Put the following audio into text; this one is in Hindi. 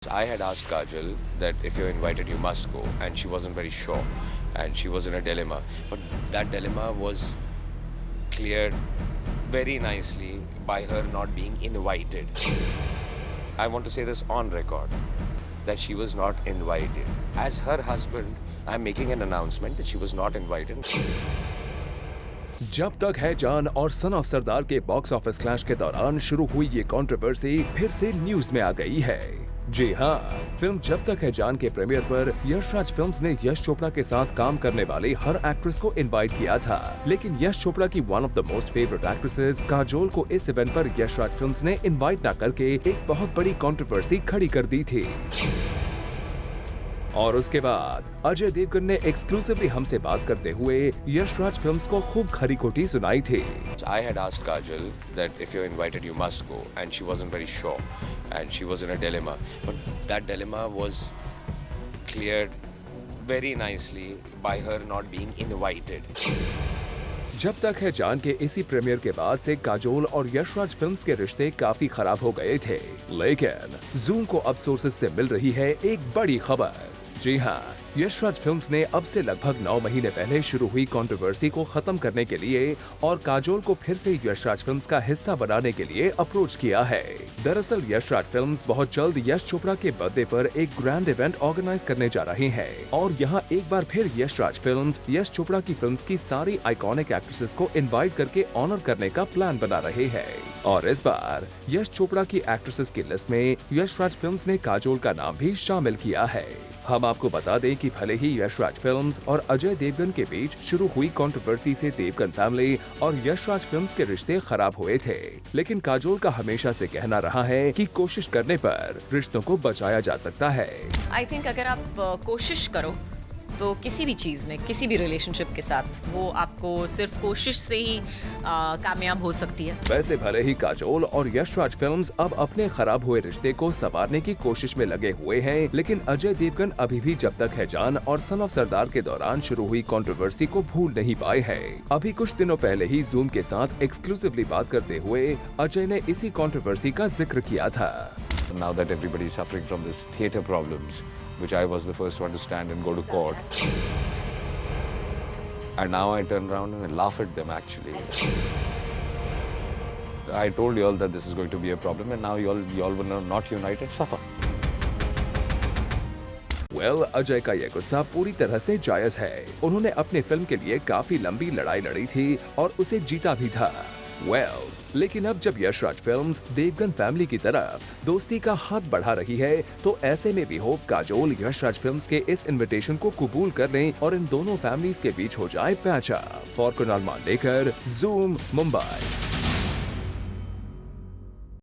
I had asked Kajal that if you're invited, you must go, and she wasn't very sure, and she was in a dilemma. But that dilemma was cleared very nicely by her not being invited. I want to say this on record that she was not invited. As her husband, I'm making an announcement that she was not invited. जब तक है जान और सन ऑफ सरदार के बॉक्स ऑफिस क्लैश के दौरान शुरू हुई ये कंट्रोवर्सी फिर से न्यूज में आ गई है। जी हाँ, फिल्म जब तक है जान के प्रीमियर पर यशराज फिल्म्स ने यश चोपड़ा के साथ काम करने वाली हर एक्ट्रेस को इनवाइट किया था, लेकिन यश चोपड़ा की one of the most favourite actresses Kajol को इस इवेंट पर यशराज फिल्म्स ने इनवाइट न करके एक बहुत बड़ी कंट्रोवर्सी खड़ी कर दी थी। और उसके बाद अजय देवगन ने एक्सक्लूसिवली हमसे बात करते हुए यशराज फिल्म्स को खूब खरी खोटी सुनाई थी। I had asked Kajal that if you're invited, you must go, and she wasn't very sure, and she was in a dilemma. But that dilemma was cleared very nicely by her not being invited. जब तक है जान के इसी प्रीमियर के बाद से काजोल और यशराज फिल्म्स के रिश्ते काफी खराब हो गए थे, लेकिन जूम को अब सोर्सेज से मिल रही है एक बड़ी खबर। जी हाँ, यशराज फिल्म्स ने अब से लगभग 9 महीने पहले शुरू हुई कंट्रोवर्सी को खत्म करने के लिए और काजोल को फिर से यशराज फिल्म्स का हिस्सा बनाने के लिए अप्रोच किया है। दरअसल यशराज फिल्म्स बहुत जल्द यश चोपड़ा के बर्थडे पर एक ग्रैंड इवेंट ऑर्गेनाइज करने जा रही है और यहाँ एक बार फिर यशराज फिल्म्स यश चोपड़ा की फिल्म्स की सारी आइकॉनिक एक्ट्रेसेस को इनवाइट करके ऑनर करने का प्लान बना रहे हैं। और इस बार यश चोपड़ा की एक्ट्रेसेस की लिस्ट में यशराज फिल्म्स ने काजोल का नाम भी शामिल किया है। हम आपको बता दें कि भले ही यशराज फिल्म्स और अजय देवगन के बीच शुरू हुई कंट्रोवर्सी से देवगन फैमिली और यशराज फिल्म्स के रिश्ते खराब हुए थे, लेकिन काजोल का हमेशा से कहना रहा है कि कोशिश करने पर रिश्तों को बचाया जा सकता है। आई थिंक अगर आप कोशिश करो तो किसी भी चीज़ में, किसी भी रिलेशनशिप के साथ, वो आपको सिर्फ कोशिश से ही कामयाब हो सकती है। वैसे भले ही काजोल और यशराज फिल्म्स अब अपने खराब हुए रिश्ते को संवारने की कोशिश में लगे हुए हैं, लेकिन अजय देवगन अभी भी जब तक है जान और सन ऑफ सरदार के दौरान शुरू हुई कंट्रोवर्सी को भूल नहीं पाए हैं। अभी कुछ दिनों पहले ही जूम के साथ एक्सक्लूसिवली बात करते हुए अजय ने इसी कंट्रोवर्सी का जिक्र किया था। Now that everybody is suffering from this theatre problems, which I was the first one to stand and go to court. And now I turn around and I laugh at them actually. I told you all that this is going to be a problem and now you all were not united, suffer. Ajay का ये गुस्सा पूरी तरह से जायज है। उन्होंने अपने फिल्म के लिए काफी लंबी लड़ाई लड़ी थी और उसे जीता भी था। लेकिन अब जब यशराज फिल्म्स देवगन फैमिली की तरफ दोस्ती का हाथ बढ़ा रही है, तो ऐसे में भी होप काजोल यशराज फिल्म्स के इस इनविटेशन को कबूल कर लें और इन दोनों फैमिलीज के बीच हो जाए patch up. For Kunal Mandekar, Zoom, Mumbai.